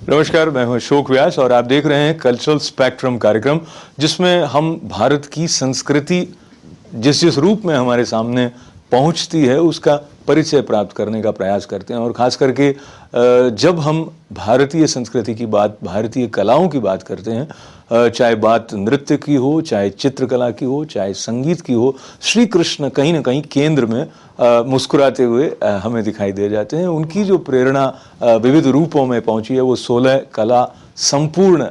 नमस्कार, मैं हूं अशोक व्यास और आप देख रहे हैं कल्चरल स्पेक्ट्रम कार्यक्रम, जिसमें हम भारत की संस्कृति जिस जिस रूप में हमारे सामने पहुंचती है उसका परिचय प्राप्त करने का प्रयास करते हैं। और ख़ास करके जब हम भारतीय संस्कृति की बात, भारतीय कलाओं की बात करते हैं, चाहे बात नृत्य की हो, चाहे चित्रकला की हो, चाहे संगीत की हो, श्री कृष्ण कहीं ना कहीं केंद्र में मुस्कुराते हुए हमें दिखाई दे जाते हैं। उनकी जो प्रेरणा विविध रूपों में पहुंची है वो 16 कला संपूर्ण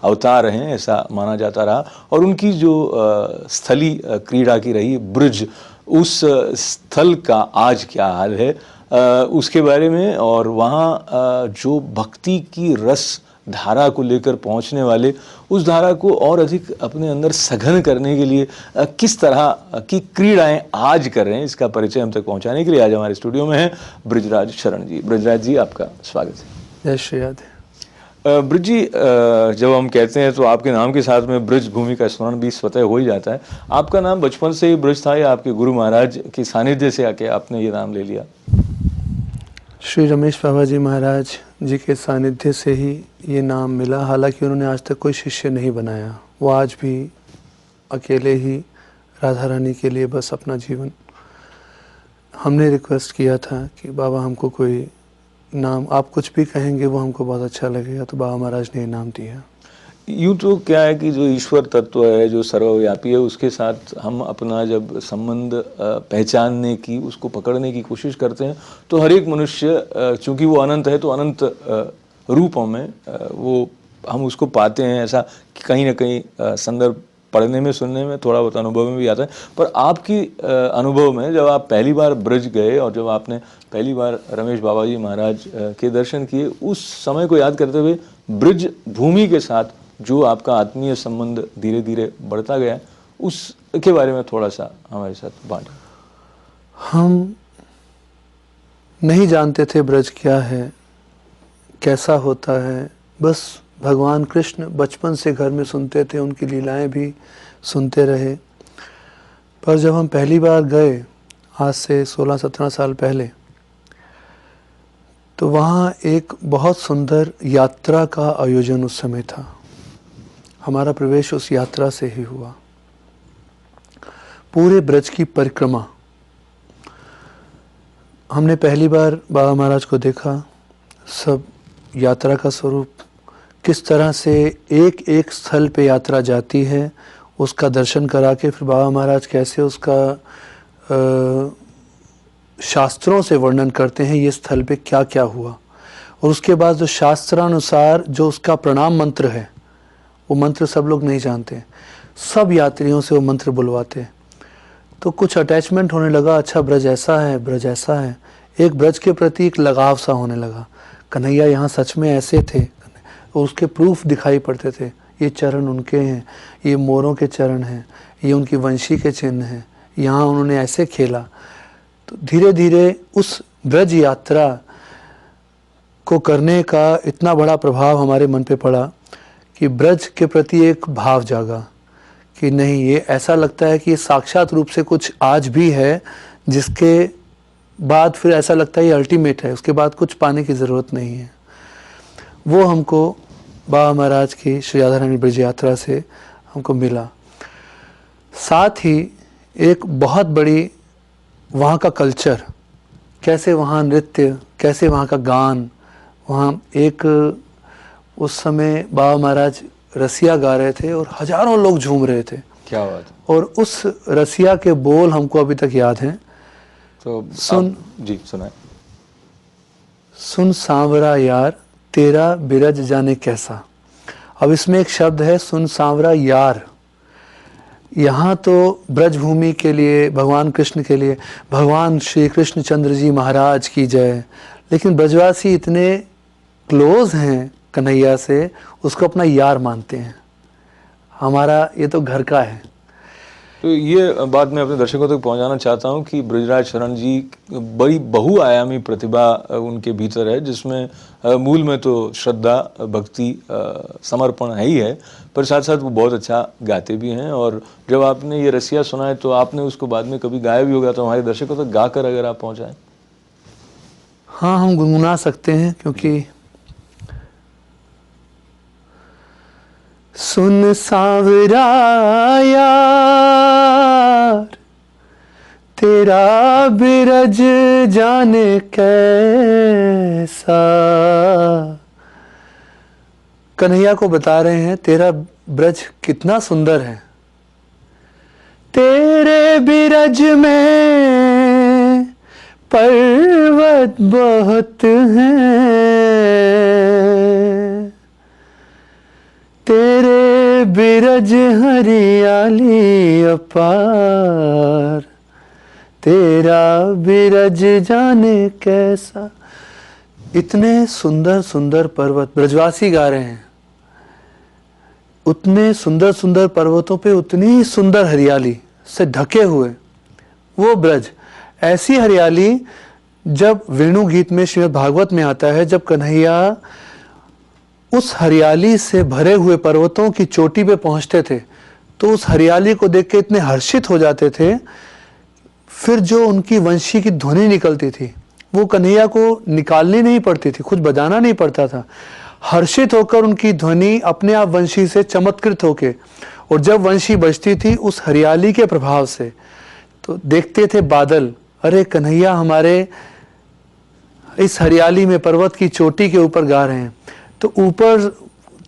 अवतार हैं, ऐसा माना जाता रहा। और उनकी जो स्थली क्रीड़ा की रही ब्रिज, उस स्थल का आज क्या हाल है उसके बारे में, और वहाँ जो भक्ति की रस धारा को लेकर पहुंचने वाले, उस धारा को और अधिक अपने अंदर सघन करने के लिए किस तरह की क्रीड़ाएं आज कर रहे हैं, इसका परिचय हम तक पहुंचाने के लिए आज हमारे स्टूडियो में हैं ब्रिजराज शरण जी। ब्रिजराज जी, आपका स्वागत है। जय श्री राधे। ब्रिज जी, जब हम कहते हैं तो आपके नाम के साथ में ब्रिज भूमि का स्मरण भी स्वतः हो ही जाता है। आपका नाम बचपन से ही ब्रिज था या आपके गुरु महाराज के सानिध्य से आके आपने ये नाम ले लिया? श्री रमेश बाबा जी महाराज जी के सानिध्य से ही ये नाम मिला। हालांकि उन्होंने आज तक कोई शिष्य नहीं बनाया, वो आज भी अकेले ही राधा रानी के लिए बस अपना जीवन। हमने रिक्वेस्ट किया था कि बाबा हमको कोई नाम, आप कुछ भी कहेंगे वो हमको बहुत अच्छा लगेगा, तो बाबा महाराज ने ये नाम दिया। यूँ तो क्या है कि जो ईश्वर तत्व है, जो सर्वव्यापी है, उसके साथ हम अपना जब संबंध पहचानने की, उसको पकड़ने की कोशिश करते हैं, तो हर एक मनुष्य चूंकि वो अनंत है तो अनंत रूपों में वो हम उसको पाते हैं। ऐसा कहीं ना कहीं संदर्भ पढ़ने में, सुनने में, थोड़ा बहुत अनुभव में भी आता है। पर आपकी अनुभव में जब आप पहली बार ब्रज गए और जब आपने पहली बार रमेश बाबा जी महाराज के दर्शन किए, उस समय को याद करते हुए ब्रज भूमि के साथ जो आपका आत्मीय संबंध धीरे धीरे बढ़ता गया, उसके बारे में थोड़ा सा हमारे साथ बांटें। हम नहीं जानते थे ब्रज क्या है, कैसा होता है। बस भगवान कृष्ण बचपन से घर में सुनते थे, उनकी लीलाएं भी सुनते रहे। पर जब हम पहली बार गए, आज से 16-17 साल पहले, तो वहाँ एक बहुत सुंदर यात्रा का आयोजन उस समय था। हमारा प्रवेश उस यात्रा से ही हुआ। पूरे ब्रज की परिक्रमा हमने पहली बार बाबा महाराज को देखा। सब यात्रा का स्वरूप, किस तरह से एक एक स्थल पे यात्रा जाती है, उसका दर्शन करा के फिर बाबा महाराज कैसे उसका शास्त्रों से वर्णन करते हैं, ये स्थल पे क्या क्या हुआ। और उसके बाद जो शास्त्रानुसार जो उसका प्रणाम मंत्र है, वो मंत्र सब लोग नहीं जानते, सब यात्रियों से वो मंत्र बुलवाते। तो कुछ अटैचमेंट होने लगा। अच्छा, ब्रज ऐसा है, ब्रज ऐसा है। एक ब्रज के प्रति एक लगाव सा होने लगा। कन्हैया यहाँ सच में ऐसे थे, और उसके प्रूफ दिखाई पड़ते थे। ये चरण उनके हैं, ये मोरों के चरण हैं, ये उनकी वंशी के चिन्ह हैं, यहाँ उन्होंने ऐसे खेला। तो धीरे धीरे उस ब्रज यात्रा को करने का इतना बड़ा प्रभाव हमारे मन पे पड़ा कि ब्रज के प्रति एक भाव जागा कि नहीं, ये ऐसा लगता है कि ये साक्षात रूप से कुछ आज भी है, जिसके बाद फिर ऐसा लगता है ये अल्टीमेट है, उसके बाद कुछ पाने की ज़रूरत नहीं है। वो हमको बाबा महाराज की श्री राधा रानी ब्रज यात्रा से हमको मिला। साथ ही एक बहुत बड़ी वहाँ का कल्चर, कैसे वहाँ नृत्य, कैसे वहाँ का गान। वहाँ एक उस समय बाबा महाराज रसिया गा रहे थे और हजारों लोग झूम रहे थे। क्या बात है। और उस रसिया के बोल हमको अभी तक याद हैं। तो सुन जी सुनाए। सुन सांवरा यार तेरा बिरज जाने कैसा। अब इसमें एक शब्द है सुन सांवरा यार। यहाँ तो ब्रजभूमि के लिए, भगवान कृष्ण के लिए, भगवान श्री कृष्ण चंद्र जी महाराज की जय। लेकिन ब्रजवासी इतने क्लोज हैं कन्हैया से, उसको अपना यार मानते हैं। हमारा ये तो घर का है। तो ये बात मैं अपने दर्शकों तक पहुंचाना चाहता हूं कि ब्रिजराज शरण जी बड़ी बहुआयामी प्रतिभा उनके भीतर है, जिसमें मूल में तो श्रद्धा, भक्ति, समर्पण है ही है, पर साथ साथ वो बहुत अच्छा गाते भी हैं। और जब आपने ये रसिया सुनाए तो आपने उसको बाद में कभी गाया भी होगा, तो हमारे दर्शकों तक गाकर अगर आप पहुंचाएं। हाँ, हम गुनगुना सकते हैं, क्योंकि सुन सांवरा यार, तेरा बिरज जाने कैसा। कन्हैया को बता रहे हैं तेरा ब्रज कितना सुंदर है। तेरे बिरज में पर्वत बहुत हैं, तेरे बिरज हरियाली अपार, तेरा बिरज जाने कैसा। इतने सुंदर सुंदर पर्वत ब्रजवासी गा रहे हैं, उतने सुंदर सुंदर पर्वतों पे उतनी सुंदर हरियाली से ढके हुए वो ब्रज। ऐसी हरियाली जब वेणु गीत में श्रीमद् भागवत में आता है, जब कन्हैया उस हरियाली से भरे हुए पर्वतों की चोटी पे पहुंचते थे तो उस हरियाली को देख के इतने हर्षित हो जाते थे। फिर जो उनकी वंशी की ध्वनि निकलती थी वो कन्हैया को निकालनी नहीं पड़ती थी, खुद बजाना नहीं पड़ता था। हर्षित होकर उनकी ध्वनि अपने आप वंशी से चमत्कृत होके, और जब वंशी बजती थी उस हरियाली के प्रभाव से तो देखते थे बादल, अरे कन्हैया हमारे इस हरियाली में पर्वत की चोटी के ऊपर गा रहे हैं, तो ऊपर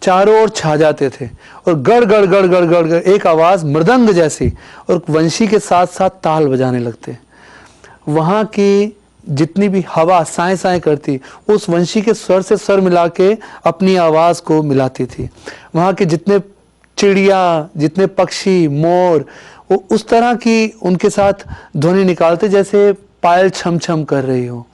चारों ओर छा जाते थे और गड़ गड़ गड़ गड़ गड़ गड़ एक आवाज मृदंग जैसी, और वंशी के साथ साथ ताल बजाने लगते। वहां की जितनी भी हवा साए साए करती उस वंशी के स्वर से स्वर मिला के अपनी आवाज को मिलाती थी। वहां के जितने चिड़िया, जितने पक्षी, मोर, वो उस तरह की उनके साथ ध्वनि निकालते जैसे पायल छम छम कर रही हो।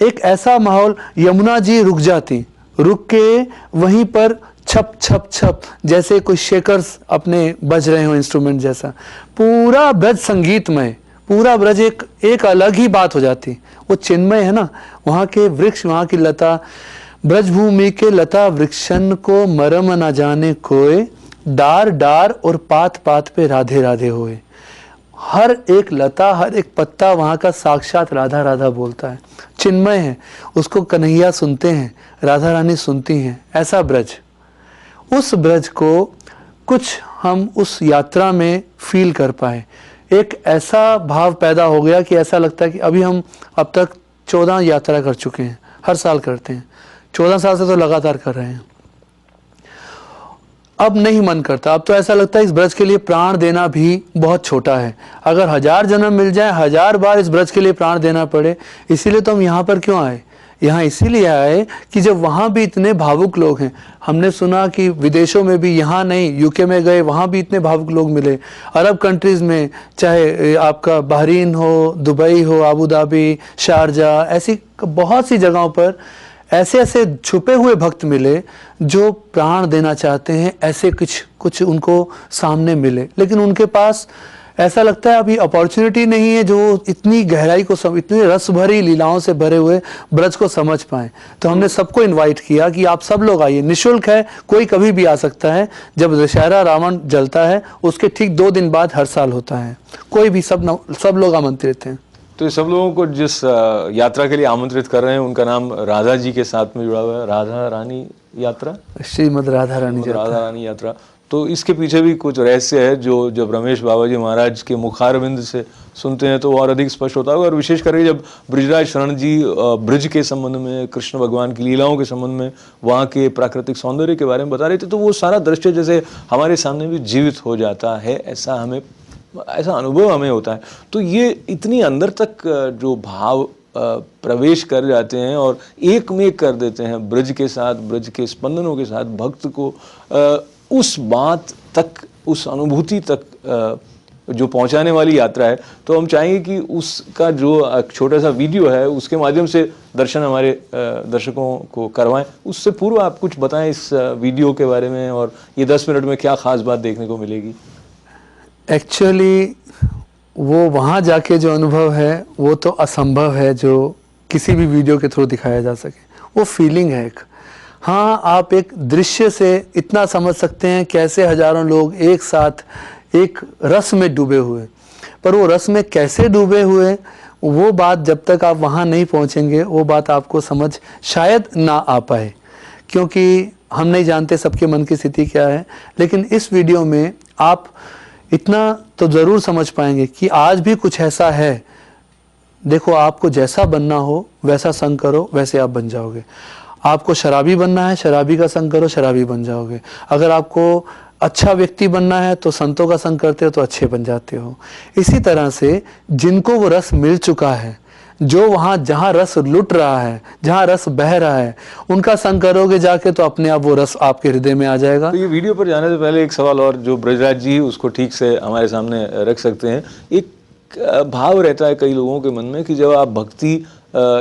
एक ऐसा माहौल, यमुना जी रुक जाती, रुक के वहीं पर छप छप छप जैसे कोई शेकर्स अपने बज रहे हो इंस्ट्रूमेंट जैसा। पूरा ब्रज संगीतमय, पूरा ब्रज एक अलग ही बात हो जाती। वो चिन्मय है ना, वहाँ के वृक्ष, वहाँ की लता, ब्रजभूमि के लता वृक्षन को मरम न जाने कोय, डार डार और पात पात पे राधे राधे होए। हर एक लता, हर एक पत्ता वहाँ का साक्षात राधा राधा बोलता है, चिन्मय है। उसको कन्हैया सुनते हैं, राधा रानी सुनती हैं। ऐसा ब्रज, उस ब्रज को कुछ हम उस यात्रा में फील कर पाए। एक ऐसा भाव पैदा हो गया कि ऐसा लगता है कि अभी हम अब तक 14 यात्रा कर चुके हैं, हर साल करते हैं, 14 साल से तो लगातार कर रहे हैं। अब नहीं मन करता, अब तो ऐसा लगता है इस ब्रज के लिए प्राण देना भी बहुत छोटा है। अगर 1000 जन्म मिल जाए, 1000 बार इस ब्रज के लिए प्राण देना पड़े। इसीलिए तो हम यहाँ पर क्यों आए? यहाँ इसीलिए आए कि जब वहाँ भी इतने भावुक लोग हैं, हमने सुना कि विदेशों में भी, यहाँ नहीं यूके में गए, वहाँ भी इतने भावुक लोग मिले। अरब कंट्रीज़ में, चाहे आपका बहरीन हो, दुबई हो, आबू धाबी, शारजा, ऐसी बहुत सी जगहों पर ऐसे ऐसे छुपे हुए भक्त मिले जो प्राण देना चाहते हैं। ऐसे कुछ उनको सामने मिले, लेकिन उनके पास ऐसा लगता है अभी अपॉर्चुनिटी नहीं है जो इतनी गहराई को इतनी रस भरी लीलाओं से भरे हुए ब्रज को समझ पाए। तो हमने सबको इनवाइट किया कि आप सब लोग आइए, निःशुल्क है, कोई कभी भी आ सकता है। जब दशहरा रावण जलता है उसके ठीक 2 दिन बाद हर साल होता है। कोई भी, सब लोग आमंत्रित हैं। तो सब लोगों को जिस यात्रा के लिए आमंत्रित कर रहे हैं उनका नाम राधा जी के साथ में जुड़ा हुआ है, राधा रानी यात्रा, श्रीमद् राधा रानी यात्रा। तो इसके पीछे भी कुछ रहस्य है जो जब रमेश बाबा जी महाराज के मुखारबिंद से सुनते हैं तो और अधिक स्पष्ट होता है। और विशेष करके जब ब्रिजराज शरण जी ब्रिज के संबंध में, कृष्ण भगवान की लीलाओं के संबंध में, वहाँ के प्राकृतिक सौंदर्य के बारे में बता रहे थे, तो वो सारा दृश्य जैसे हमारे सामने भी जीवित हो जाता है, ऐसा अनुभव हमें होता है। तो ये इतनी अंदर तक जो भाव प्रवेश कर जाते हैं और एक में कर देते हैं ब्रज के साथ, ब्रज के स्पंदनों के साथ भक्त को, उस बात तक, उस अनुभूति तक जो पहुंचाने वाली यात्रा है। तो हम चाहेंगे कि उसका जो छोटा सा वीडियो है उसके माध्यम से दर्शन हमारे दर्शकों को करवाएं। उससे पूर्व आप कुछ बताएं इस वीडियो के बारे में, और ये 10 मिनट में क्या खास बात देखने को मिलेगी। एक्चुअली वो वहाँ जाके जो अनुभव है वो तो असंभव है जो किसी भी वीडियो के थ्रू दिखाया जा सके। वो फीलिंग है एक, हाँ, आप एक दृश्य से इतना समझ सकते हैं कैसे हजारों लोग एक साथ एक रस में डूबे हुए, पर वो रस में कैसे डूबे हुए वो बात जब तक आप वहाँ नहीं पहुँचेंगे वो बात आपको समझ शायद ना आ पाए। क्योंकि हम नहीं जानते सबके मन की स्थिति क्या है, लेकिन इस वीडियो में आप इतना तो ज़रूर समझ पाएंगे कि आज भी कुछ ऐसा है। देखो, आपको जैसा बनना हो वैसा संग करो, वैसे आप बन जाओगे। आपको शराबी बनना है, शराबी का संग करो, शराबी बन जाओगे। अगर आपको अच्छा व्यक्ति बनना है तो संतों का संग करते हो तो अच्छे बन जाते हो। इसी तरह से जिनको वो रस मिल चुका है, जो वहाँ जहाँ रस लुट रहा है, जहाँ रस बह रहा है, उनका संग करोगे जाके तो अपने आप वो रस आपके हृदय में आ जाएगा। तो ये वीडियो पर जाने से पहले एक सवाल और जो ब्रजराज जी उसको ठीक से हमारे सामने रख सकते हैं। एक भाव रहता है कई लोगों के मन में कि जब आप भक्ति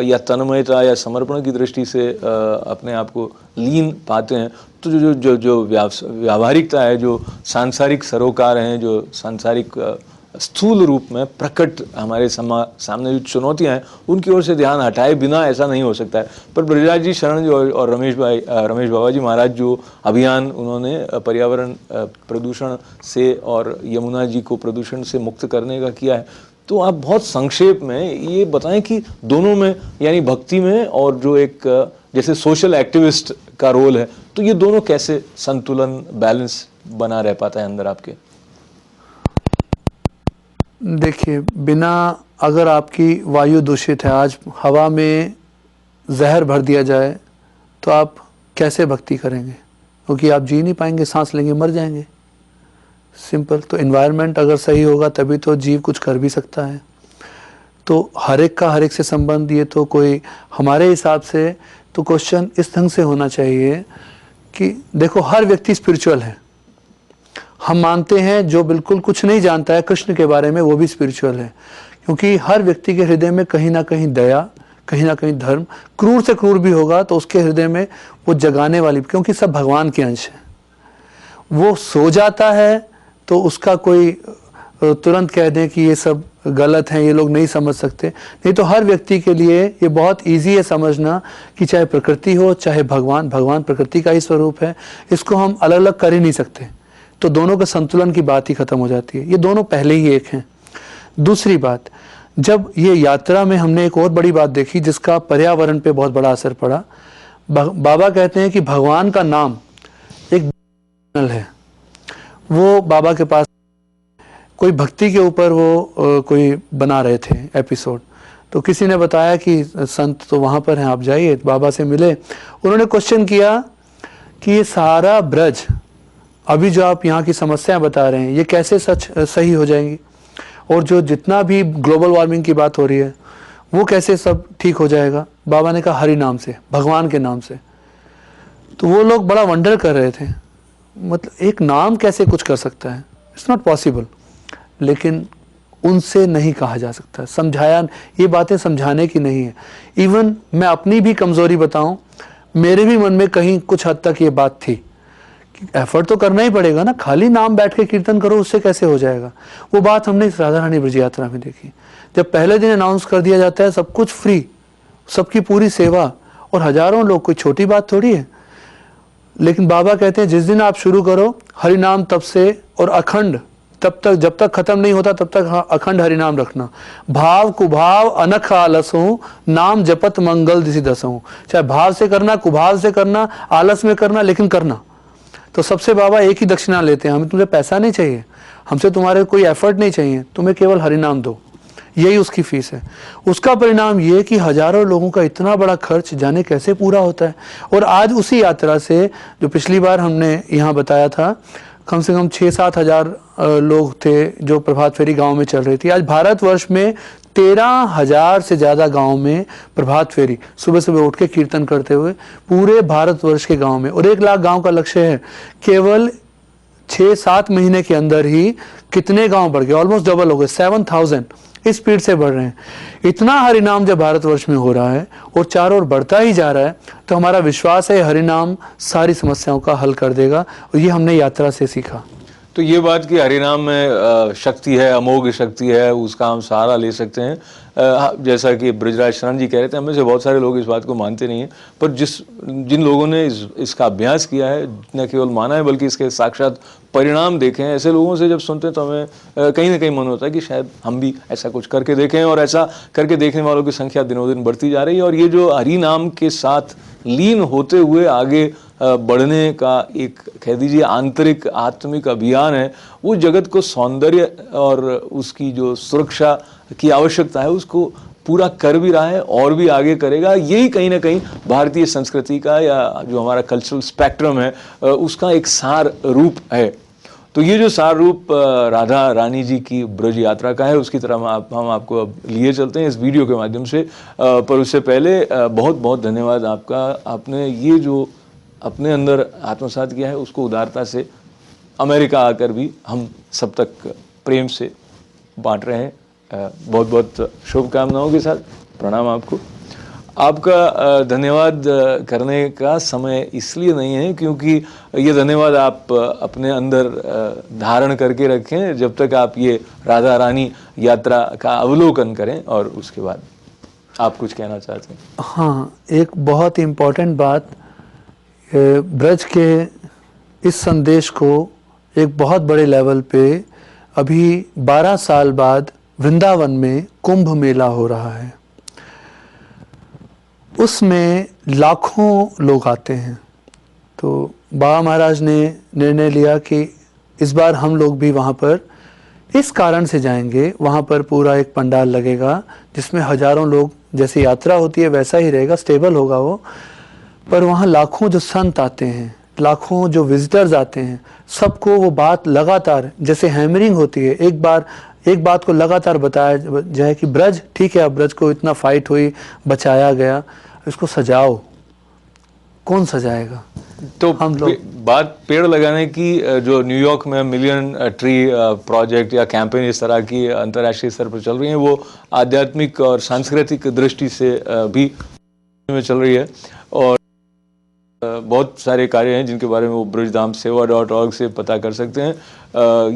या तन्मयता या समर्पण की दृष्टि से अपने आप को लीन पाते हैं तो जो जो जो व्यावहारिकता है, जो सांसारिक सरोकार हैं, जो सांसारिक स्थूल रूप में प्रकट हमारे सामने जो चुनौतियां हैं उनकी ओर से ध्यान हटाए बिना ऐसा नहीं हो सकता है। पर ब्रजराज जी शरण जो और रमेश बाबा जी महाराज जो अभियान उन्होंने पर्यावरण प्रदूषण से और यमुना जी को प्रदूषण से मुक्त करने का किया है, तो आप बहुत संक्षेप में ये बताएं कि दोनों में, यानी भक्ति में और जो एक जैसे सोशल एक्टिविस्ट का रोल है, तो ये दोनों कैसे संतुलन, बैलेंस बना रह पाता है अंदर आपके? देखिए, बिना, अगर आपकी वायु दूषित है, आज हवा में जहर भर दिया जाए तो आप कैसे भक्ति करेंगे? क्योंकि आप जी नहीं पाएंगे, सांस लेंगे मर जाएंगे, सिंपल। तो एनवायरनमेंट अगर सही होगा तभी तो जीव कुछ कर भी सकता है। तो हर एक का हर एक से संबंध, ये तो कोई हमारे हिसाब से तो क्वेश्चन इस ढंग से होना चाहिए कि देखो, हर व्यक्ति स्पिरिचुअल है। हम मानते हैं जो बिल्कुल कुछ नहीं जानता है कृष्ण के बारे में वो भी स्पिरिचुअल है, क्योंकि हर व्यक्ति के हृदय में कहीं ना कहीं दया, कहीं ना कहीं धर्म, क्रूर से क्रूर भी होगा तो उसके हृदय में वो जगाने वाली, क्योंकि सब भगवान के अंश है। वो सो जाता है तो उसका कोई तुरंत कह दें कि ये सब गलत है, ये लोग नहीं समझ सकते, नहीं तो हर व्यक्ति के लिए ये बहुत इजी है समझना कि चाहे प्रकृति हो चाहे भगवान, भगवान प्रकृति का ही स्वरूप है, इसको हम अलग अलग कर ही नहीं सकते। तो दोनों के संतुलन की बात ही खत्म हो जाती है, ये दोनों पहले ही एक हैं। दूसरी बात, जब ये यात्रा में हमने एक और बड़ी बात देखी जिसका पर्यावरण पे बहुत बड़ा असर पड़ा। बाबा कहते हैं कि भगवान का नाम एक है। वो बाबा के पास कोई भक्ति के ऊपर वो कोई बना रहे थे एपिसोड, तो किसी ने बताया कि संत तो वहाँ पर हैं, आप जाइए, बाबा से मिले। उन्होंने क्वेश्चन किया कि ये सारा ब्रज, अभी जो आप यहाँ की समस्याएं बता रहे हैं, ये कैसे सही हो जाएंगी, और जो जितना भी ग्लोबल वार्मिंग की बात हो रही है वो कैसे सब ठीक हो जाएगा? बाबा ने कहा हरि नाम से, भगवान के नाम से। तो वो लोग बड़ा वंडर कर रहे थे, मतलब एक नाम कैसे कुछ कर सकता है, इट्स नॉट पॉसिबल। लेकिन उनसे नहीं कहा जा सकता, समझाया, ये बातें समझाने की नहीं है। इवन मैं अपनी भी कमज़ोरी बताऊं, मेरे भी मन में कहीं कुछ हद तक ये बात थी कि एफर्ट तो करना ही पड़ेगा ना, खाली नाम बैठ के कीर्तन करो उससे कैसे हो जाएगा। वो बात हमने इस राधा रानी ब्रज यात्रा में देखी। जब पहले दिन अनाउंस कर दिया जाता है सब कुछ फ्री, सबकी पूरी सेवा, और हजारों लोग, कोई छोटी बात थोड़ी है। लेकिन बाबा कहते हैं जिस दिन आप शुरू करो हरि नाम तब से, और अखंड, तब तक, जब तक खत्म नहीं होता तब तक अखंड हरि नाम रखना। भाव कुभाव अनख आलस हूँ, नाम जपत मंगल दिशि दस हूँ। चाहे भाव से करना, कुभाव से करना, आलस में करना, लेकिन करना। तो सबसे बाबा एक ही दक्षिणा लेते हैं, हमें तुझे पैसा नहीं चाहिए, हमसे तुम्हारे कोई एफर्ट नहीं चाहिए, तुम्हें केवल हरि नाम दो, यही उसकी फीस है। उसका परिणाम ये कि हजारों लोगों का इतना बड़ा खर्च जाने कैसे पूरा होता है। और आज उसी यात्रा से, जो पिछली बार हमने यहाँ बताया था, कम से कम 6-7 हजार लोग थे जो प्रभात फेरी गांव में चल रही थी। आज भारतवर्ष में 13,000 से ज़्यादा गांव में प्रभात फेरी सुबह सुबह उठ के कीर्तन करते हुए पूरे भारतवर्ष के गांव में, और 1 लाख गांव का लक्ष्य है। केवल 6-7 महीने के अंदर ही कितने गांव बढ़ गए, ऑलमोस्ट डबल हो गए, 7,000 इस स्पीड से बढ़ रहे हैं। इतना हरिनाम जब भारतवर्ष में हो रहा है और चारों ओर बढ़ता ही जा रहा है, तो हमारा विश्वास है हरिनाम सारी समस्याओं का हल कर देगा, और ये हमने यात्रा से सीखा। तो ये बात कि हरिनाम में शक्ति है, अमोघ शक्ति है, उसका हम सहारा ले सकते हैं। जैसा कि ब्रजराज शरण जी कह रहे थे, हमें से बहुत सारे लोग इस बात को मानते नहीं हैं, पर जिन लोगों ने इसका अभ्यास किया है, न केवल माना है बल्कि इसके साक्षात परिणाम देखे हैं, ऐसे लोगों से जब सुनते हैं तो हमें कहीं ना कहीं मन होता है कि शायद हम भी ऐसा कुछ करके देखें। और ऐसा करके देखने वालों की संख्या दिनों दिन बढ़ती जा रही है। और ये जो हरि नाम के साथ लीन होते हुए आगे बढ़ने का एक कह दीजिए आंतरिक आत्मिक अभियान है, वो जगत को सौंदर्य और उसकी जो सुरक्षा की आवश्यकता है उसको पूरा कर भी रहा है और भी आगे करेगा। यही कहीं ना कहीं भारतीय संस्कृति का या जो हमारा कल्चरल स्पेक्ट्रम है उसका एक सार रूप है। तो ये जो सार रूप राधा रानी जी की ब्रज यात्रा का है उसकी तरफ हम आपको अब लिए चलते हैं इस वीडियो के माध्यम से। पर उससे पहले बहुत बहुत धन्यवाद आपका, आपने ये जो अपने अंदर आत्मसात किया है उसको उदारता से अमेरिका आकर भी हम सब तक प्रेम से बांट रहे हैं। बहुत बहुत शुभकामनाओं के साथ प्रणाम आपको। आपका धन्यवाद करने का समय इसलिए नहीं है क्योंकि ये धन्यवाद आप अपने अंदर धारण करके रखें जब तक आप ये राधा रानी यात्रा का अवलोकन करें और उसके बाद आप कुछ कहना चाहते हैं। हाँ, एक बहुत इम्पोर्टेंट बात, ब्रज के इस संदेश को एक बहुत बड़े लेवल पे अभी 12 साल बाद वृंदावन में कुंभ मेला हो रहा है। उसमें लाखों लोग आते हैं। तो बाबा महाराज ने निर्णय लिया कि इस बार हम लोग भी वहाँ पर इस कारण से जाएंगे। वहाँ पर पूरा एक पंडाल लगेगा जिसमें हजारों लोग, जैसे यात्रा होती है वैसा ही रहेगा, स्टेबल होगा वो। पर वहाँ लाखों जो संत आते हैं, लाखों जो विजिटर्स आते हैं, सबको वो बात लगातार जैसे हैमरिंग होती है, एक बात को लगातार बताया जाए कि ब्रज ठीक है, अब ब्रज को इतना फाइट हुई, बचाया गया, इसको सजाओ। कौन सजाएगा? तो हम लोग बात पेड़ लगाने की जो न्यूयॉर्क में मिलियन ट्री प्रोजेक्ट या कैंपेन इस तरह की अंतर्राष्ट्रीय स्तर पर चल रही है, वो आध्यात्मिक और सांस्कृतिक दृष्टि से भी में चल रही है। और बहुत सारे कार्य हैं जिनके बारे में वो ब्रजधाम सेवा.org से पता कर सकते हैं।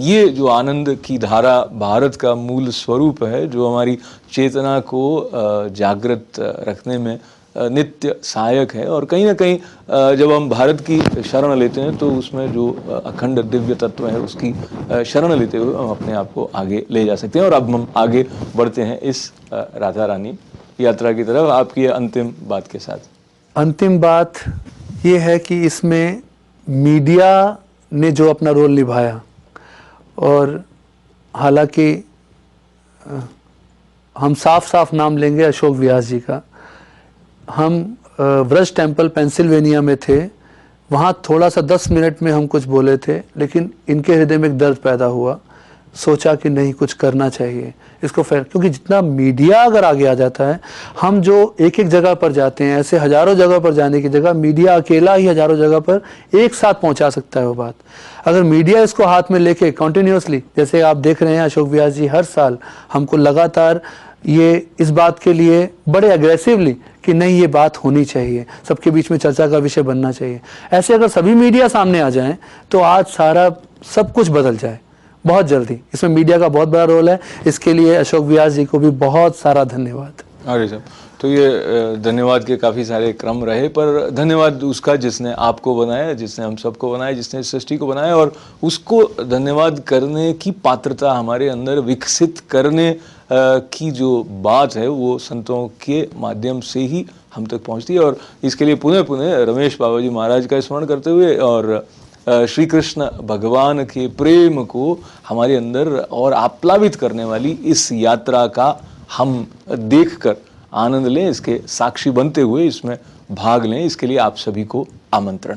ये जो आनंद की धारा भारत का मूल स्वरूप है, जो हमारी चेतना को जागृत रखने में नित्य सहायक है। और कहीं ना कहीं जब हम भारत की शरण लेते हैं तो उसमें जो अखंड दिव्य तत्व है उसकी शरण लेते हुए हम अपने आप को आगे ले जा सकते हैं। और अब हम आगे बढ़ते हैं इस राधा रानी यात्रा की तरफ आपकी अंतिम बात के साथ। अंतिम बात ये है कि इसमें मीडिया ने जो अपना रोल निभाया, और हालांकि हम साफ साफ नाम लेंगे अशोक व्यास जी का। हम व्रज टेम्पल पेंसिल्वेनिया में थे, वहाँ थोड़ा सा 10 मिनट में हम कुछ बोले थे, लेकिन इनके हृदय में एक दर्द पैदा हुआ। सोचा कि नहीं, कुछ करना चाहिए इसको फिर, क्योंकि जितना मीडिया अगर आगे आ जाता है, हम जो एक एक जगह पर जाते हैं, ऐसे हजारों जगह पर जाने की जगह मीडिया अकेला ही हजारों जगह पर एक साथ पहुंचा सकता है वो बात। अगर मीडिया इसको हाथ में लेके कंटिन्यूअसली, जैसे आप देख रहे हैं अशोक व्यास जी हर साल हमको लगातार ये इस बात के लिए बड़े अग्रेसिवली कि नहीं ये बात होनी चाहिए, सबके बीच में चर्चा का विषय बनना चाहिए, ऐसे अगर सभी मीडिया सामने आ जाएं तो आज सारा सब कुछ बदल जाए बहुत जल्दी। इसमें मीडिया का बहुत बड़ा रोल है। इसके लिए अशोक व्यास जी को भी बहुत सारा धन्यवाद। अरे साहब, तो ये धन्यवाद के काफ़ी सारे क्रम रहे, पर धन्यवाद उसका जिसने आपको बनाया, जिसने हम सबको बनाया, जिसने इस सृष्टि को बनाया, और उसको धन्यवाद करने की पात्रता हमारे अंदर विकसित करने की जो बात है वो संतों के माध्यम से ही हम तक पहुंचती है। और इसके लिए पुनः पुनः रमेश बाबा जी महाराज का स्मरण करते हुए और श्री कृष्ण भगवान के प्रेम को हमारे अंदर और आप्लावित करने वाली इस यात्रा का हम देखकर आनंद लें, इसके साक्षी बनते हुए इसमें भाग लें, इसके लिए आप सभी को आमंत्रण।